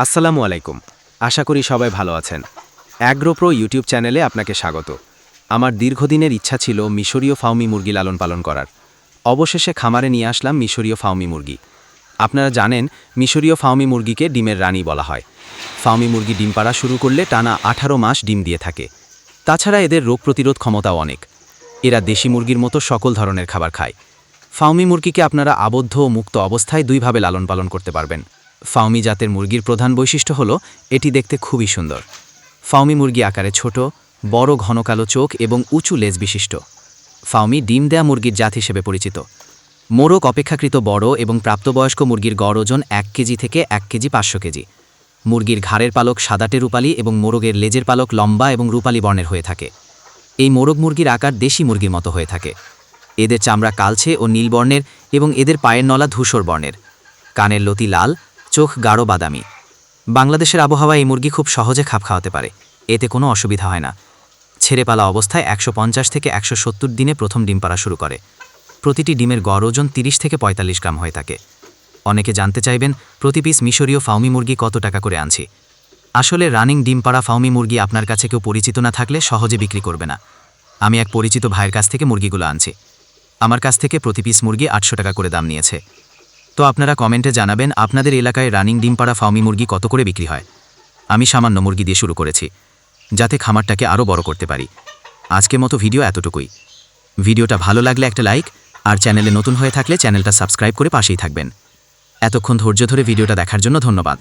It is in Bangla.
আসসালামু আলাইকুম। আশা করি সবাই ভালো আছেন। অ্যাগ্রোপ্রো ইউটিউব চ্যানেলে আপনাকে স্বাগত। আমার দীর্ঘদিনের ইচ্ছা ছিল মিশরীয় ফাউমি মুরগি লালন পালন করার। অবশেষে খামারে নিয়ে আসলাম মিশরীয় ফাউমি মুরগি। আপনারা জানেন, মিশরীয় ফাউমি মুরগিকে ডিমের রানী বলা হয়। ফাউমি মুরগি ডিম পাড়া শুরু করলে টানা 18 মাস ডিম দিয়ে থাকে। তাছাড়া এদের রোগ প্রতিরোধ ক্ষমতাও অনেক। এরা দেশি মুরগির মতো সকল ধরনের খাবার খায়। ফাউমি মুরগিকে আপনারা আবদ্ধ ও মুক্ত অবস্থায় দুইভাবে লালন পালন করতে পারবেন। ফাউমি জাতের মুরগির প্রধান বৈশিষ্ট্য হল এটি দেখতে খুবই সুন্দর। ফাউমি মুরগি আকারে ছোট, বড় ঘন কালো চোখ এবং উঁচু লেজ বিশিষ্ট। ফাউমি ডিম দেয়া মুরগির জাত হিসেবে পরিচিত। মোরগ অপেক্ষাকৃত বড় এবং প্রাপ্তবয়স্ক মুরগির গড় ওজন 1 কেজি থেকে 1 কেজি 500 কেজি। মুরগির ঘাড়ের পালক সাদাটে রূপালি এবং মোরগের লেজের পালক লম্বা এবং রূপালি বর্ণের হয়ে থাকে। এই মোরগ মুরগির আকার দেশি মুরগির মতো হয়ে থাকে। এদের চামড়া কালচে ও নীল বর্ণের এবং এদের পায়ের নলা ধূসর বর্ণের। কানের লতি লাল, চোখ গাঢ় বাদামি। বাংলাদেশের আবহাওয়ায় এই মুরগি খুব সহজে খাপ খাওয়াতে পারে, এতে কোনো অসুবিধা হয় না। ছেড়ে পালা অবস্থায় 150 থেকে 170 দিনে প্রথম ডিম পাড়া শুরু করে। প্রতিটি ডিমের গড় ওজন 30 থেকে 45 গ্রাম হয়ে থাকে। অনেকে জানতে চাইবেন, প্রতি পিস মিশরীয় ফাউমি মুরগি কত টাকা করে আনছি। আসলে রানিং ডিম পাড়া ফাউমি মুরগি আপনার কাছে কেউ পরিচিত না থাকলে সহজে বিক্রি করবে না। আমি এক পরিচিত ভাইয়ের কাছ থেকে মুরগিগুলো আনছি। আমার কাছ থেকে প্রতি পিস মুরগি 800 টাকা করে দাম নিয়েছে। তো আপনারা কমেন্টে জানাবেন আপনাদের এলাকায় রানিং ডিম পাড়া ফাউমি মুরগি কত করে বিক্রি হয়। আমি সামান্য মুরগি দিয়ে শুরু করেছি, যাতে খামারটাকে আরও বড় করতে পারি। আজকের মতো ভিডিও এতটুকুই। ভিডিওটা ভালো লাগলে একটা লাইক, আর চ্যানেলে নতুন হয়ে থাকলে চ্যানেলটা সাবস্ক্রাইব করে পাশেই থাকবেন। এতক্ষণ ধৈর্য ধরে ভিডিওটা দেখার জন্য ধন্যবাদ।